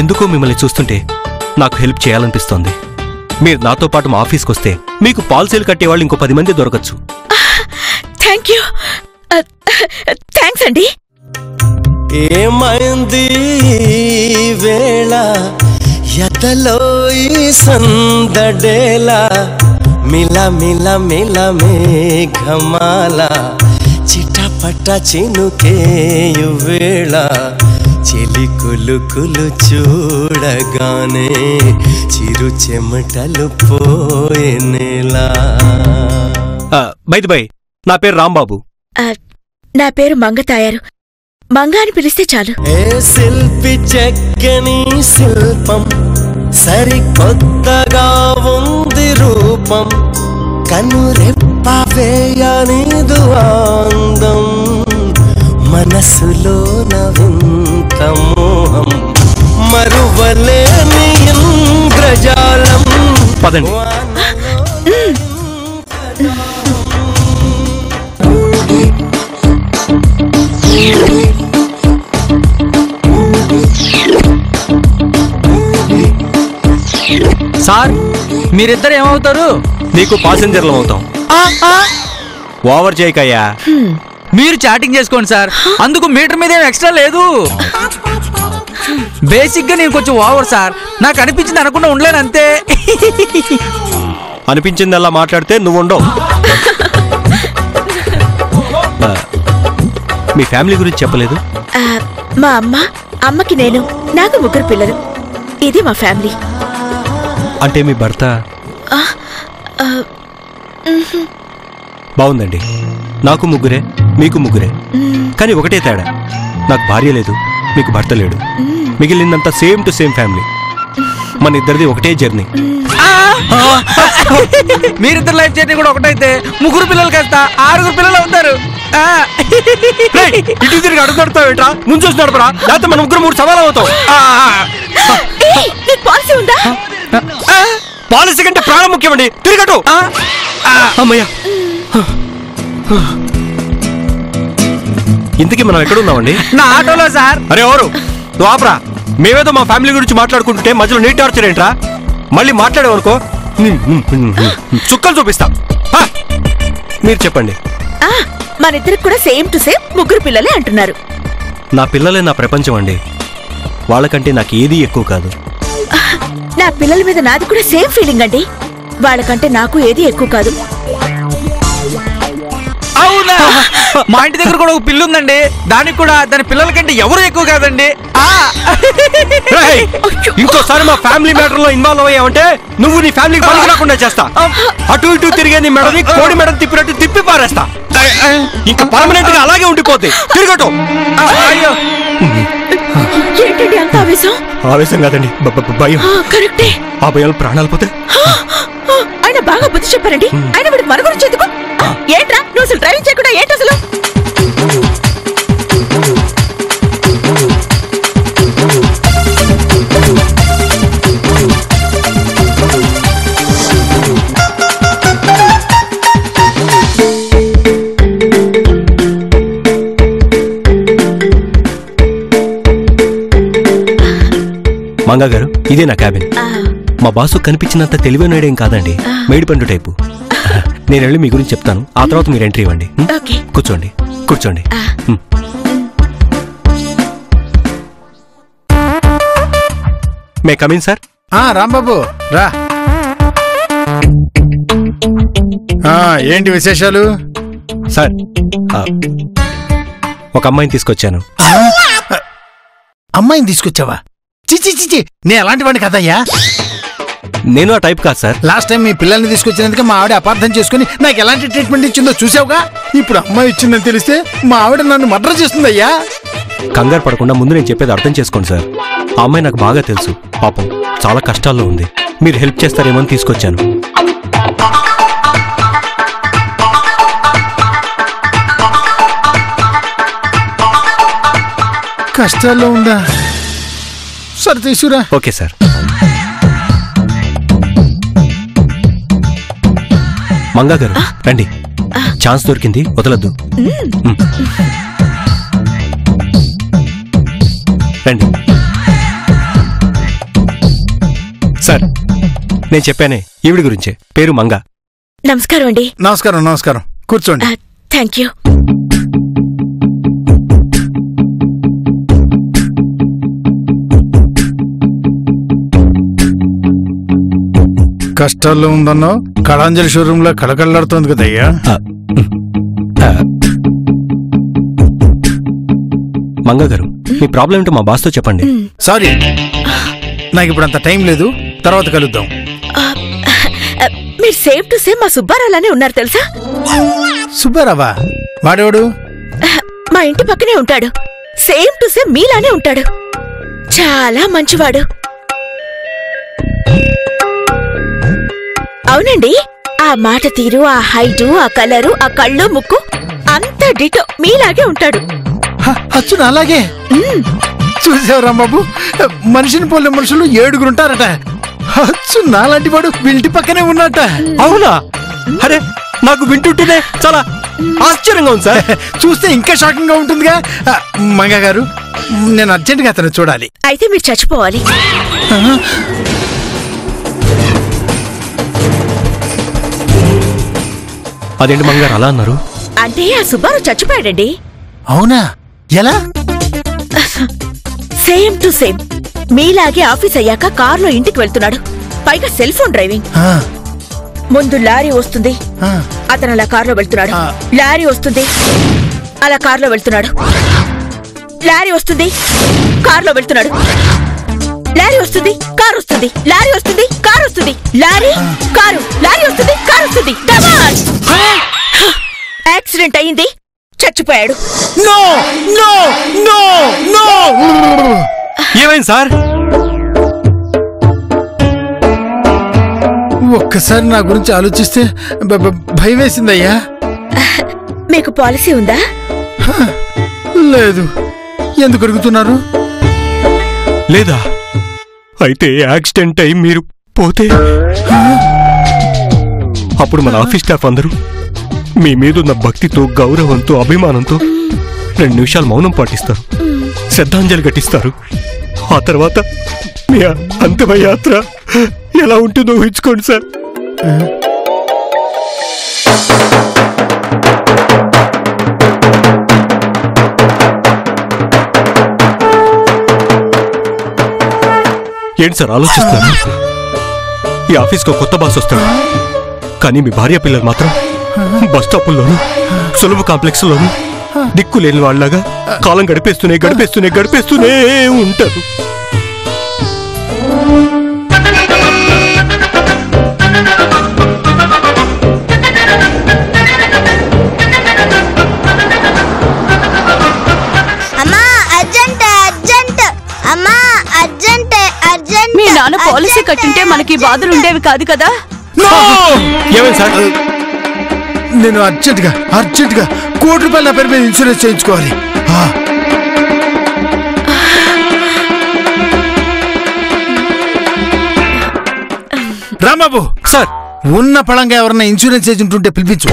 ఎందుకో మిమ్మల్ని చూస్తుంటే నాకు హెల్ప్ చేయాలనిపిస్తోంది. మీరు నాతో పాటు మా ఆఫీస్కి వస్తే మీకు పాలసీలు కట్టేవాళ్ళు ఇంకో 10 మంది దొరకచ్చు. థ్యాంక్స్ అండి. ఏమైంది వేళ ఎదలో ఈ సందడేలా మిల మిల మిల మేఘమాల చిటపట చినుకేయు వేళ చెలి కులుకులు చూడగానే చిరు చెమటలు పోయేనేలా. బై నా పేరు రాంబాబు. నా పేరు మంగ తాయారు. మంగ అని పిలిస్తే చాలు. ఏ శిల్పి చెక్కని శిల్పం సరికొత్తగా ఉంది రూపం కనురెప్ప వేయనిదు అందం మనసులో నవింత మోహం మరువలేని ఇంద్రజాలం. పదండి. సార్ మీరిద్దరు ఏమవుతారు? నీకు పాసెంజర్లం అవుతాం. ఓవర్ చేయకయ్యా. మీరు చాటింగ్ చేసుకోండి సార్, అందుకు మీటర్ మీద ఏం ఎక్స్ట్రా లేదు. బేసిక్ గా నేను కొంచెం ఓవర్ సార్, నాకు అనిపించింది అనకుండా ఉండలేను అంతే. అనిపించింది అలా మాట్లాడితే నువ్వు ఉండవు. మీ ఫ్యామిలీ గురించి చెప్పలేదు. మా అమ్మకి నేను, నాకు 3 పిల్లలు. ఇది మా ఫ్యామిలీ. అంటే మీ భర్త? బాగుందండి. నాకు 3, మీకు 3. కానీ ఒకటే తేడా, నాకు భార్య లేదు, మీకు భర్త లేడు. మిగిలినంతా సేమ్ టు సేమ్ ఫ్యామిలీ. మన ఇద్దరిది ఒకటే జర్నీ. మీరిద్దరు లైఫ్ జర్నీ కూడా ఒకటైతే 3 పిల్లలు కాస్త 6 పిల్లలు అవుతారు. ఇటు తిరిగి అడుగుతావేట్రా? ముందు చూసి నడపరా, లేకపోతే మన 3 సవాలు అవుతాం. పాలసీ ఉందా? పాలసీ కంటే ప్రాణం ముఖ్యమండి. తిరిగటు. అమ్మయ్యా, ఇంతకీ మనం ఎక్కడున్నామండి? నా ఆటోలో సార్. అరే ఎవరు నువ్వు? ఆపరా. మేమేదో మా ఫ్యామిలీ గురించి మాట్లాడుకుంటుంటే మధ్యలో నీ టార్చర్ ఏంట్రా? మళ్ళీ మాట్లాడేవనుకో చుక్కలు చూపిస్తా. మీరు చెప్పండి. మన ఇద్దరికి కూడా సేమ్ టు సేమ్ 3 పిల్లలే అంటున్నారు. నా పిల్లలే నా ప్రపంచం అండి. వాళ్ళకంటే నాకు ఏది ఎక్కువ కాదు. నా పిల్లల మీద నాది కూడా సేమ్ ఫీలింగ్ అండి. వాళ్ళకంటే నాకు ఏది ఎక్కువ కాదు. అవునా? మా ఇంటి దగ్గర కూడా ఒక పిల్ల ఉందండి. దానికి కూడా దాని పిల్లల కంటే ఎవరు ఎక్కువ కాదండి. ఇంకోసారి మా ఫ్యామిలీ మ్యాటర్ లో ఇన్వాల్వ్ అయ్యావంటే నువ్వు నీ ఫ్యామిలీకి పనికి రాకుండా చేస్తా. అటు ఇటు తిరిగే నీ మెడని కోడి మెడని తిప్పినట్టు తిప్పి పారేస్తా. ఇంకా పర్మనెంట్ గా అలాగే ఉండిపోతే తిరగటం. ఏంటండి అంత ఆవేశం? ఆవేశం కాదండి, భయం. కరెక్టే. ఆ భయాలు ప్రాణాలు పోతే. ఆయన బాగా బుద్ధి చెప్పారండి. ఆయన వీడికి మన గురించి ఎందుకు? ఏంట్రా నువ్వు అసలు డ్రైవింగ్ చేయకుండా ఏంటి అసలు? మంగా గారు, ఇదే నా క్యాబిన్. మా బాసు కనిపించినంత తెలివైనడేం కాదండి, మేడిపండు టైపు. నేను వెళ్ళి మీ గురించి చెప్తాను, ఆ తర్వాత మీరు ఎంట్రీ ఇవ్వండి. కూర్చోండి కూర్చోండి. May come in sir? రాంబాబు రా. ఏంటి విశేషాలు? సార్, ఒక అమ్మాయిని తీసుకొచ్చాను. అమ్మాయిని తీసుకొచ్చావా? చిచి, నేను అలాంటి వాడిని కదయ్యా. నేను ఆ టైప్ కాదు సార్. లాస్ట్ టైం మీ పిల్లల్ని తీసుకొచ్చినందుకు మా ఆవిడ అపార్థం చేసుకుని నాకు ఎలాంటి ట్రీట్మెంట్ ఇచ్చిందో చూసావుగా. ఇప్పుడు అమ్మాయి ఇచ్చిందని తెలిస్తే మా ఆవిడ నన్ను మర్డర్ చేస్తుందయ్యా. కంగారు పడకుండా ముందు నేను చెప్పేది అర్థం చేసుకోండి సార్. ఆ అమ్మాయి నాకు బాగా తెలుసు. పాపం చాలా కష్టాల్లో ఉంది. మీరు హెల్ప్ చేస్తారేమో అని తీసుకొచ్చాను. కష్టాల్లో ఉందా? సరే తీసుకురా. Okay sir. మంగా గారు రండి, ఛాన్స్ దొరికింది, వదలద్దు. రండి. నేను చెప్పానే ఈవిడి గురించే. పేరు మంగ. నమస్కారం అండి. నమస్కారం. నమస్కారం. కూర్చోండి. Thank you. కష్టాల్లో ఉందన్నో కళాంజలి షోరూమ్ లో కళకళలాడుతోంది కదయ్యా. మంగ గారు, మీ ప్రాబ్లం ఏంటో మా బాస్తో చెప్పండి. సారీ, నాకు ఇప్పుడు అంత టైం లేదు, తర్వాత కలుద్దాం. మీరు సేమ్ టు సేమ్ మా సుబ్బారావులానే ఉన్నారు తెలుసా? సుబ్బారావా? వాడేవాడు? మా ఇంటి పక్కనే ఉంటాడు. సేమ్ టు సేమ్ మీలానే ఉంటాడు. చాలా మంచివాడు. అవునండి, ఆ మాట తీరు, ఆ హైటు, ఆ కలరు, ఆ కళ్ళు, ముక్కు అంతా డిటో మీలాగే ఉంటాడు. అచ్చు అలాగే. చూసావు రాంబాబు, మనిషిని పోలే మనుషులు 7 ఉంటారట. అచ్చు నాలాంటి వాడు ఇంటి పక్కనే ఉన్నట్ట. అవునా? అరే, నాకు వింటుంటేనే చాలా ఆశ్చర్యంగా ఉంది సార్. చూస్తే ఇంకా షాకింగ్ గా ఉంటుందిగా. మంగ గారు, నేను అర్జెంట్ గా అతను చూడాలి. అయితే మీరు చచ్చిపోవాలి. అదేంటి మంగారు అలా అన్నారు? అంటే ఆ సుబ్బారావు చచ్చిపోయాడండి. అవునా? ఎలా? సేమ్ టు సేమ్ మీలాగే ఆఫీస్ అయ్యాక కారులో ఇంటికి వెళ్తున్నాడు. పైగా సెల్ ఫోన్ డ్రైవింగ్. ముందు లారీ వస్తుంది, అతను అలా కారులో వెళ్తున్నాడు. లారీ వస్తుంది, అలా కారులో వెళ్తున్నాడు. లారీ వస్తుంది, కారులో వెళ్తున్నాడు. లారీ వస్తుంది, కారు వస్తుంది. లారీ వస్తుంది, కారు వస్తుంది. లారీ, కారు, లారీ వస్తుంది, కారు వస్తుంది. యాక్సిడెంట్ అయింది, చచ్చిపోయాడు. No no no no. ఏమైంది సార్? ఒక్కసారి నా గురించి ఆలోచిస్తే భయం వేసిందయ్యా. మీకు పాలసీ ఉందా? లేదు. ఎందుకు అడుగుతున్నారు? లేదా? అయితే యాక్సిడెంట్ అయి మీరు పోతే అప్పుడు మన ఆఫీస్ స్టాఫ్ అందరూ మీ మీదున్న భక్తితో, గౌరవంతో, అభిమానంతో 2 నిమిషాలు మౌనం పాటిస్తారు, శ్రద్ధాంజలి ఘటిస్తారు. ఆ తర్వాత మీ అంతిమ యాత్ర ఎలా ఉంటుందో ఊహించుకోండి సార్. ఏంటి సార్ ఆలోచిస్తారు? ఈ ఆఫీస్కి కొత్త బాస్ వస్తాడు, కానీ మీ భార్య పిల్లలు మాత్రం బస్ స్టాపుల్లోనూ, సులభ కాంప్లెక్స్ లోనూ దిక్కు లేని వాళ్ళలాగా కాలం గడిపేస్తూనే ఉంటారు. మీ నాన్న పాలసీ కట్టుంటే మనకి బాధలు ఉండేవి కాదు కదా. ఏమైంది సార్? నేను అర్జెంట్ గా ₹1,00,00,000 నా పేరు మీద ఇన్సూరెన్స్ చేయించుకోవాలి. రాంబాబు సార్, ఉన్న పళంగా ఎవరన్నా ఇన్సూరెన్స్ ఏజెంట్ ఉంటే పిలిపించు.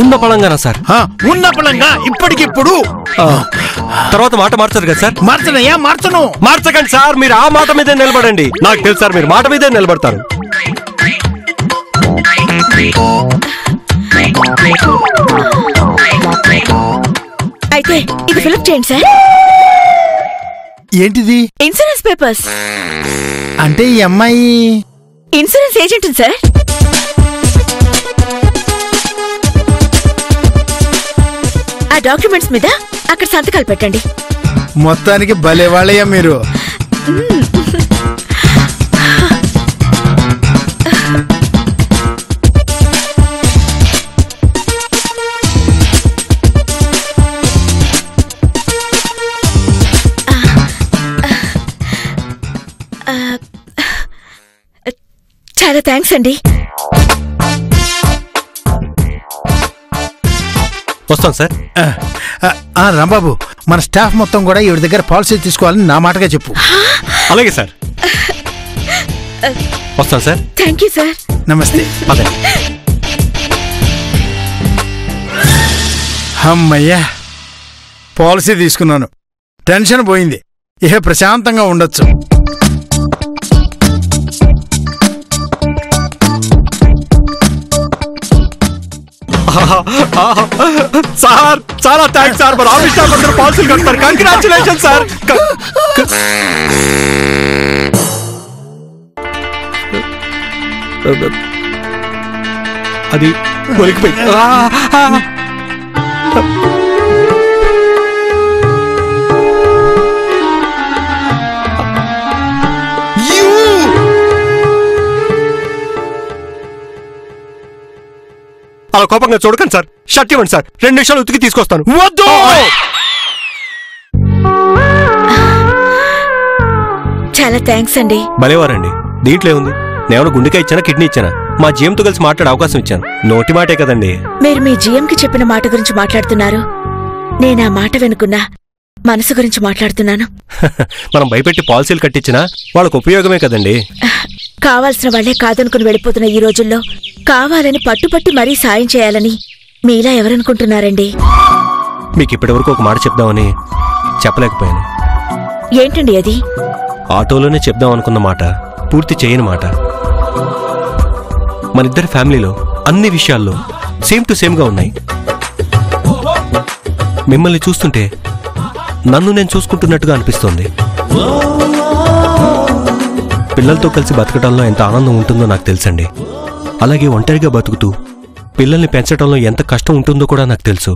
ఉన్న పళంగానా సార్? ఉన్న పళంగా ఇప్పటికిప్పుడు. తర్వాత మాట మార్చారు కదా సార్? మార్చను. మార్చకండి సార్, మీరు ఆ మాట మీదే నిలబడండి. నాకు తెలుసు సార్, మీరు మాట మీదే నిలబడతారు. అయితే ఇది ఫిలప్ చేయండి సార్. ఏంటిది? Insurance papers. అంటే ఈ అమ్మాయి ఇన్సూరెన్స్ ఏజెంట్ సార్. ఆ డాక్యుమెంట్స్ మీద అక్కడ సంతకాలు పెట్టండి. మొత్తానికి భలే వాళ్ళయ్యా మీరు. చాలా థ్యాంక్స్ అండి. వస్తాం సార్. రాంబాబు, మన స్టాఫ్ మొత్తం కూడా ఈవిడ దగ్గర పాలసీ తీసుకోవాలని నా మాటగా చెప్పు. అలాగే సార్. వస్తాం సార్. Thank you sir. నమస్తే. అమ్మయ్యా, పాలసీ తీసుకున్నాను. టెన్షన్ పోయింది. ఇహ ప్రశాంతంగా ఉండొచ్చు. సార్ చాలా థ్యాంక్స్ సార్. మన ఆఫీస్ స్టాఫ్ అందరూ పాలసీలు కడతారు. Congratulation sir. అది కొలికిపోయింది. అలా కోపంగా చూడకండి సార్. షర్ట్ ఇవ్వండి సార్. 2 నిమిషాలు ఉతికి తీసుకొస్తాను. వద్దు. చాలా థ్యాంక్స్ అండి. భలేవారండి. దీంట్లో ఏముంది? నేను గుండెకాయ ఇచ్చానా కిడ్నీ ఇచ్చానా? మా జీఎంతో కలిసి మాట్లాడే అవకాశం ఇచ్చాను. నోటి మాటే కదండి. మీరు మీ జీఎంకి చెప్పిన మాట గురించి మాట్లాడుతున్నారు. నేను ఆ మాట వెనుకున్నా మనసు గురించి మాట్లాడుతున్నాను. మనం భయపెట్టి పాలసీలు కట్టించినా వాళ్ళకు ఉపయోగమే కదండి. కావాల్సిన వాళ్లే కాదనుకుని వెళ్ళిపోతున్న ఈ రోజుల్లో కావాలని పట్టుపట్టి మరీ సాయం చేయాలని మీలా ఎవరనుకుంటున్నారండి? మీకు ఇప్పటివరకు ఒక మాట చెప్దామని చెప్పలేకపోయాను. ఏంటండి అది? ఆటోలోనే చెప్దాం అనుకున్న మాట పూర్తి చేయని మాట. మనిద్దరి ఫ్యామిలీలో అన్ని విషయాల్లో సేమ్ టు సేమ్గా ఉన్నాయి. మిమ్మల్ని చూస్తుంటే నన్ను నేను చూసుకుంటున్నట్టుగా అనిపిస్తోంది. పిల్లలతో కలిసి బతకడంలో ఎంత ఆనందం ఉంటుందో నాకు తెలుసండి. అలాగే ఒంటరిగా బతుకుతూ పిల్లల్ని పెంచడంలో ఎంత కష్టం ఉంటుందో కూడా నాకు తెలుసు.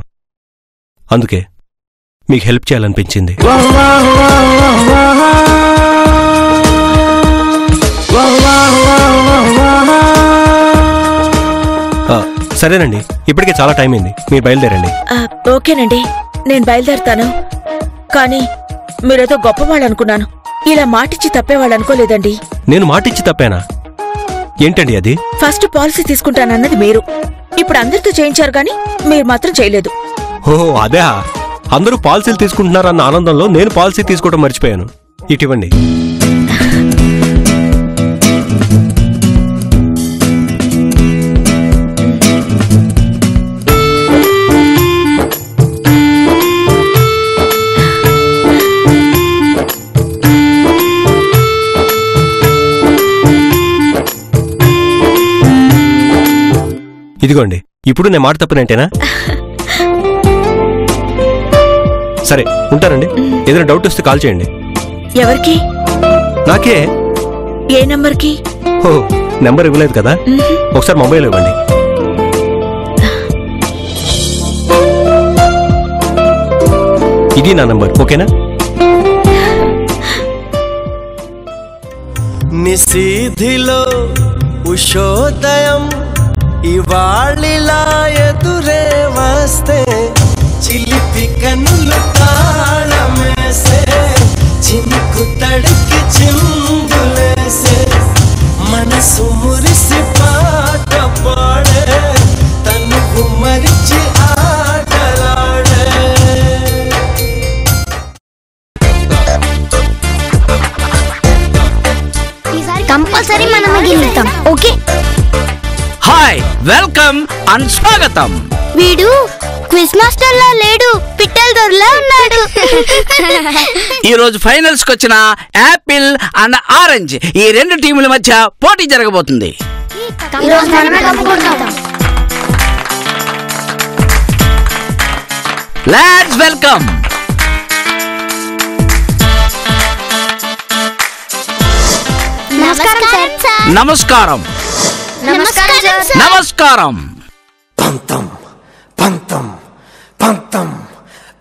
అందుకే మీకు హెల్ప్ చేయాలనిపించింది. సరేనండి, ఇప్పటికే చాలా టైం అయింది. మీరు బయలుదేరండి. ఓకేనండి, నేను బయలుదేరుతాను. కానీ మీరేదో గొప్పవాళ్ళు అనుకున్నాను. ఇలా మాటిచ్చి తప్పేవాళ్ళు అనుకోలేదండి. నేను మాటిచ్చి తప్పానా? ఏంటండి అది? ఫస్ట్ పాలసీ తీసుకుంటానన్నది మీరు. ఇప్పుడు అందరితో చేయించారు కానీ మీరు మాత్రం చేయలేదు. ఓహో అదే. అందరూ పాలసీలు తీసుకుంటున్నారన్న ఆనందంలో నేను పాలసీ తీసుకోవడం మర్చిపోయాను. ఇటివ్వండి. ఇదిగోండి. ఇప్పుడు నేను మాట తప్పనంటేనా? సరే ఉంటానండి. ఏదైనా డౌట్ వస్తే కాల్ చేయండి. ఎవరికి? నాకే. ఏ నంబర్కి? ఓ నెంబర్ ఇవ్వలేదు కదా, ఒకసారి మొబైల్ ఇవ్వండి. ఇది నా నంబర్, ఓకేనా? నిశీధిలో ఉషోదయం ఇవాళిలా ఎదురే వస్తే చిలిపి కన్నులు తాళమేసే చినుకు తడికి చిందులేసే మనసు మురిసి పాట పాడే తనువు మరిచి ఆటలాడే. కంపల్సరీ మనం గెలుస్తాం. ఓకే. హాయ్, వెల్కమ్ అండ్ స్వాగతం. వీడు క్విజ్ మాస్టర్ లా లేడు, పిట్టల దొరలా ఉన్నాడు. ఈ రోజు ఫైనల్స్ కి వచ్చిన యాపిల్ అండ్ ఆరెంజ్ ఈ 2 టీముల మధ్య పోటీ జరగబోతుంది. Let's welcome. నమస్కారం. నమస్కారం. పంతం పంతం పంతం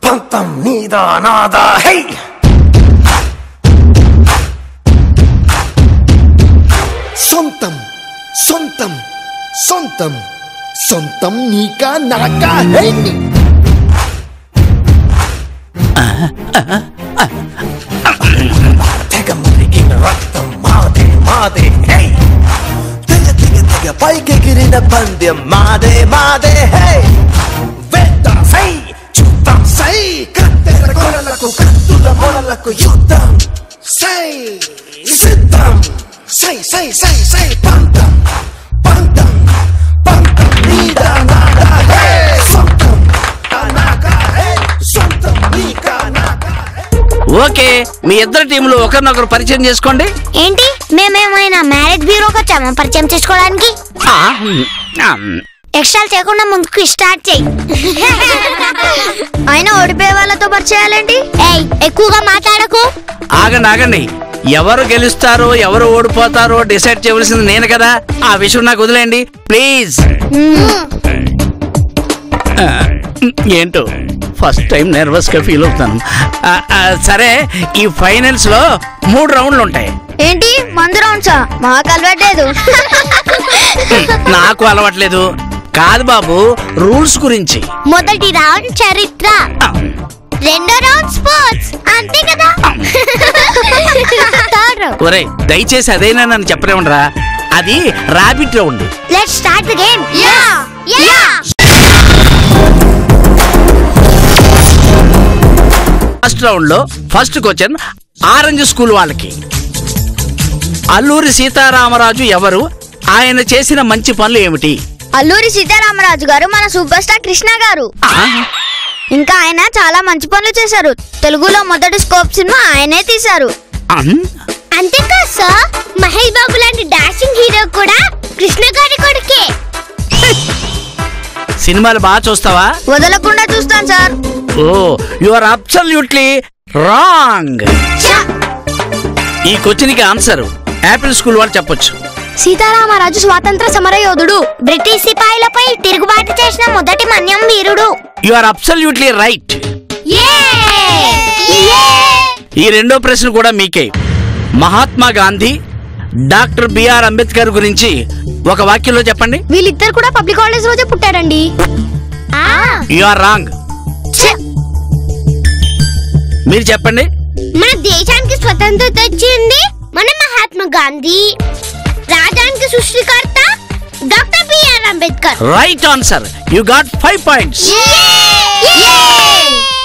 పంతం నీదా నాదా హై. సొంతం సొంతం సొంతం సొంతం నీకా నాకా హై. తెగ మరిగిన రక్తం మాదే మాదే హై. తెగ తెగ తెగ పైకెగిరిన పందెం మాదే మాదే హై. వేద్దాం సై చూద్దాం సై కత్తెర కొరలకు కత్తుల మొరలకు యుద్ధం సై సిద్ధం సై సై సై సై పంతం పంతం పంతం నీదా నాదా హై. సొంతం నాకా హై సొంతం నీకా నాకా. ఓకే, మీ ఇద్దరు టీములు ఒకరినొకరు పరిచయం చేసుకోండి. ఏంటి, మేమేమైనా మ్యారేజ్ బ్యూరోకి వచ్చామా పరిచయం చేసుకోవడానికి? ఎక్స్ట్రా చేయకుండా ముందుకు స్టార్ట్ చేయి. అయినా ఓడిపోయే వాళ్ళతో పరిచయాలేంటి? ఏయ్ ఎక్కువగా మాట్లాడకు. ఆగండి ఎవరు గెలుస్తారో ఎవరు ఓడిపోతారో డిసైడ్ చేయవలసింది నేను కదా. ఆ విషయం నాకు వదిలేయండి ప్లీజ్. ఏంటో ఫస్ట్ టైం నర్వస్ గా ఫీల్ అవుతాను. సరే, ఈ ఫైనల్స్ లో 3 రౌండ్లు ఉంటాయి. ఏంటి మందు రౌండ్సా? మాకు అలవాట్లేదు. నాకు అలవాట్లేదు కాదు బాబు, రూల్స్ గురించి. మొదటి రౌండ్ చరిత్ర, రెండో రౌండ్ స్పోర్ట్స్, అంతే కదా. ఒరే దయచేసి అదైనా నన్ను చెప్పలేమండరా, అది rabbit round. Let's start the game. Yeah first round లో ఫస్ట్ క్వశ్చన్ ఆరెంజ్ స్కూల్ వాళ్ళకి. అల్లూరి సీతారామరాజు ఎవరు? ఆయన చేసిన మంచి పనులు ఏమిటి? అల్లూరి సీతారామరాజు గారు మన సూపర్ స్టార్ కృష్ణ గారు. ఇంకా ఆయన చాలా మంచి పనులు చేశారు. తెలుగులో మొదటి స్కోప్ సినిమా ఆయనే తీశారు. అంతేకాదు సార్, మహేష్ బాబు లాంటి డాషింగ్ హీరో కూడా కృష్ణ గారి కొడుకే. సినిమాలు బాగా చూస్తావా? వదలకుండా చూస్తాను sir. Oh, you are absolutely wrong. ఈ క్వశ్చన్ కి ఆన్సర్ యాపిల్ స్కూల్ వాళ్ళు చెప్పొచ్చు. సీతారామరాజు స్వాతంత్ర సమరయోధుడు, బ్రిటిష్ సిపాయిలపై తిరుగుబాటు చేసిన మొదటి మన్యం వీరుడు. You are absolutely right. ఈ రెండో ప్రశ్న కూడా మీకే. మహాత్మా గాంధీ, డాక్టర్ బిఆర్ అంబేద్కర్ గురించి ఒక వాక్యంలో చెప్పండి. వీళ్ళిద్దరు కూడా పబ్లిక్ హాలిడేస్ రోజే పుట్టారండి. You are wrong. మీరు చెప్పండి. మన దేశానికి స్వతంత్రత వచ్చింది మన మహాత్మా గాంధీ, రాజ్యానికి సృష్టికర్త doctor B R Ambedkar. Right answer. You got 5 points.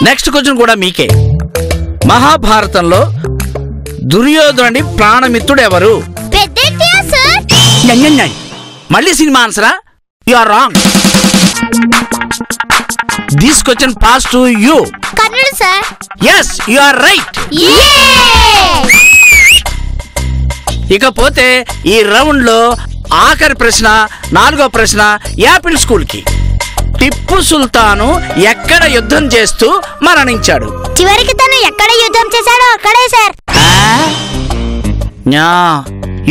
Next question కూడా మీకే. మహాభారతంలో దుర్యోధనుడి ప్రాణమిత్రుడు ఎవరు? మళ్ళీ సినిమా ఆన్సరా? You are wrong. This question pass to you. కర్ణుడు sir. yes you are right. ఇకపోతే ఈ రౌండ్ లో ఆఖరి ప్రశ్న, 4వ ప్రశ్న యాపిల్ స్కూల్ కి. టిప్పు సుల్తాను ఎక్కడ యుద్ధం చేస్తూ మరణించాడు? చివరికి తను ఎక్కడ యుద్ధం చేశాడో అక్కడే సార్.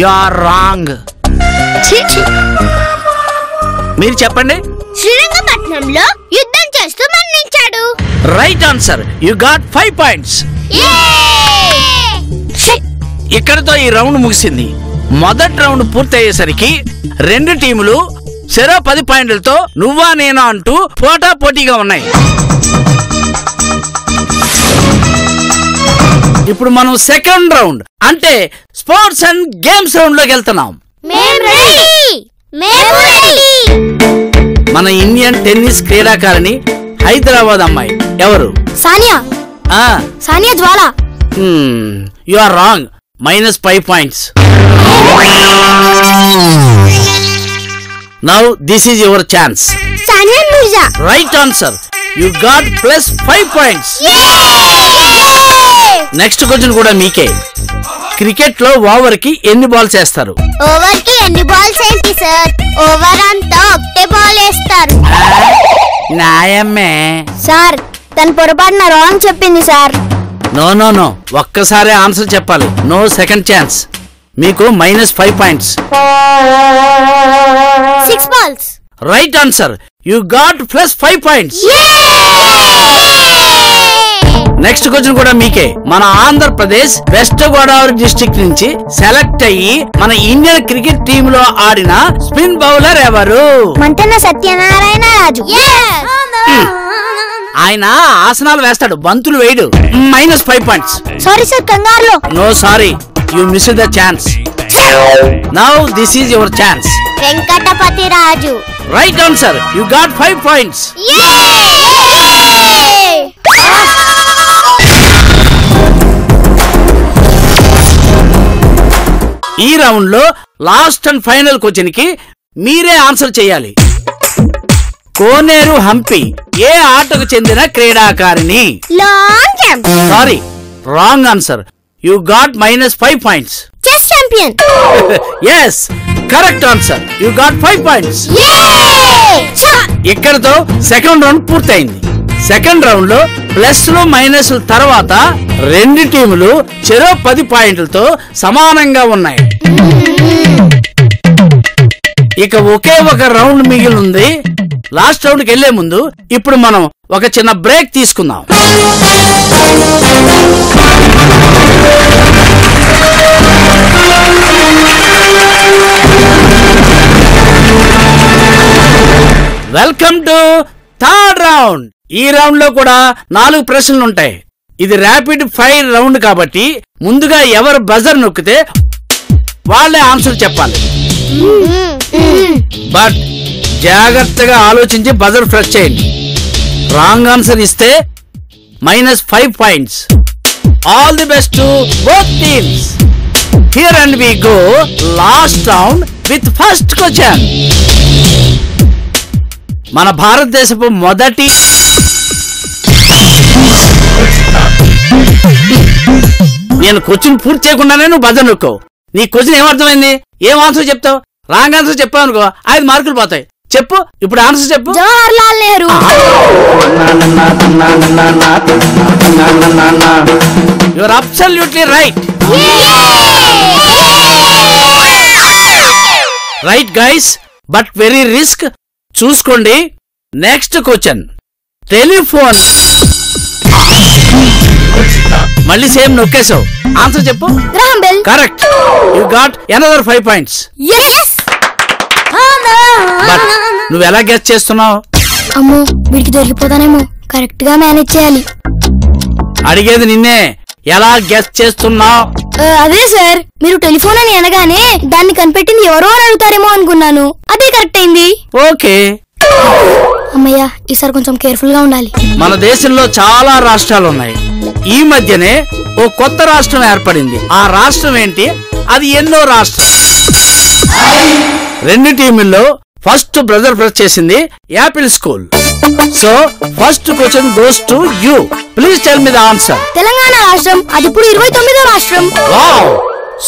You are wrong. మీరు చెప్పండి. శ్రీరంగపట్నంలో యుద్ధం చేస్తూ మరణించాడు. Right answer. You got 5 points. ఇక్కడతో ఈ రౌండ్ ముగిసింది. మొదటి రౌండ్ పూర్తయ్యేసరికి 2 టీములు చెరో 10 పాయింట్లతో నువ్వా నేనా అంటూ పోటా పోటీగా ఉన్నాయి. ఇప్పుడు మనం సెకండ్ రౌండ్ అంటే స్పోర్ట్స్ అండ్ గేమ్స్ రౌండ్ లోకి వెళ్తున్నాం. మన ఇండియన్ టెన్నిస్ క్రీడాకారిణి హైదరాబాద్ అమ్మాయి ఎవరు? Sania. Sania Jwala. You are wrong. -5 points. Now this is your chance. Sania Mirza. Right answer. You got +5 points. Next question కూడా మీకే. క్రికెట్ లో ఓవర్ కి ఎన్ని బాల్స్ వేస్తారు? ఓవర్ కి ఎన్ని బాల్స్ ఏంటి సార్? ఓవర్ అంతా ఒకటే బాల్ వేస్తారు. న్యాయమే సార్, తను పొరపాటున రాంగ్ చెప్పింది సార్. నో ఒక్కసారి ఆన్సర్ చెప్పాలి. No second chance. మీకు -5 points. 6 balls. Right answer. You got +5 points. Next question కూడా మీకే. మన ఆంధ్రప్రదేశ్ వెస్ట్ గోదావరి డిస్ట్రిక్ట్ నుంచి సెలెక్ట్ అయ్యి మన ఇండియన్ క్రికెట్ టీమ్ లో ఆడిన స్పిన్ బౌలర్ ఎవరు? మంతెన సత్యనారాయణ రాజు. ఆయన ఆసనాలు వేస్తాడు, బంతులు వేయడు. -5 పాయింట్స్. సారీ సార్, కంగారులో. No sorry, you miss the chance. Now this is your chance. Venkatapathi Raju. Right answer. You got 5 points. ఈ రౌండ్ లో లాస్ట్ అండ్ ఫైనల్ క్వశ్చన్ కి మీరే ఆన్సర్ చేయాలి. కోనేరు హంపి ఏ ఆటకు చెందిన క్రీడాకారిణి? Long jump. Sorry, wrong answer. You got -5 points. Chess champion. yes, correct answer. You got 5 points. Yay! ఇక్కడతో second round పూర్తయింది. సెకండ్ రౌండ్ లో ప్లస్లు మైనస్లు తర్వాత రెండు టీములు చెరో 10 పాయింట్లతో సమానంగా ఉన్నాయి. ఇక ఒకే ఒక రౌండ్ మిగిలి ఉంది. లాస్ట్ రౌండ్కి వెళ్లే ముందు ఇప్పుడు మనం ఒక చిన్న బ్రేక్ తీసుకుందాం. Welcome to third round. ఈ రౌండ్ లో కూడా 4 ప్రశ్నలు ఉంటాయి. ఇది ర్యాపిడ్ ఫైర్ రౌండ్ కాబట్టి ముందుగా ఎవరు బజర్ నొక్కితే వాళ్ళే ఆన్సర్ చెప్పాలి. బట్ జాగ్రత్తగా ఆలోచించి బజర్ ప్రెస్ చేయండి. రాంగ్ ఆన్సర్ ఇస్తే -5 points. All the best to both teams. Here and we go last round with first question. మన భారతదేశపు మొదటి నేను క్వశ్చన్ పూర్తి చేయకుండానే నువ్వు బజర్ నొక్కావు. నీ క్వశ్చన్ ఏమర్థమైంది? ఏం ఆన్సర్ చెప్తావు? రాంగ్ ఆన్సర్ చెప్పావు అనుకో 5 మార్కులు పోతాయి. చెప్పు, ఇప్పుడు ఆన్సర్ చెప్పు. Jawaharlal Nehru. You are absolutely right. Right guys, but very risk. చూసుకోండి. Next question. టెలిఫోన్. మళ్ళీ సేమ్ నొక్కేసావు. ఆన్సర్ చెప్పు. Graham Bell. Correct. You got another 5 points. But నువ్వు ఎలా గెస్ చేస్తున్నావు? అమ్మో, వీడికి దొరికిపోతానేమో. కరెక్ట్ గా మేనేజ్ చేయాలి. అడిగేది నిన్నే. ఎలా గెస్ చేస్తున్నావు? అదే సార్, మీరు టెలిఫోన్ అని అనగానే దాన్ని కనిపెట్టింది ఎవరో అని అడుగుతారేమో అనుకున్నాను. అదే కరెక్ట్ అయింది. ఓకే. అమ్మయ్యా, ఈసారి కొంచెం కేర్ఫుల్ గా ఉండాలి. మన దేశంలో చాలా రాష్ట్రాలు ఉన్నాయి. ఈ మధ్యనే ఓ కొత్త రాష్ట్రం ఏర్పడింది. ఆ రాష్ట్రం ఏంటి? అది ఎన్నో రాష్ట్రం. రెండు టీముల్లో ఫస్ట్ బ్రదర్ ప్రెస్ చేసింది Apple school. So first question goes to you. Please tell me the answer. Telangana రాష్ట్రం. అది ఇప్పుడు 29వ రాష్ట్రం. Wow,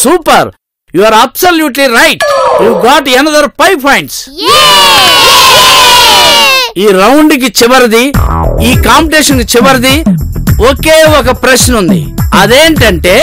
super. You are absolutely right. You got another 5 points. ఈ రౌండ్ కి చివరిది, ఈ కాంపిటీషన్ కి చివరిది ఒకే ఒక ప్రశ్న ఉంది. అదేంటంటే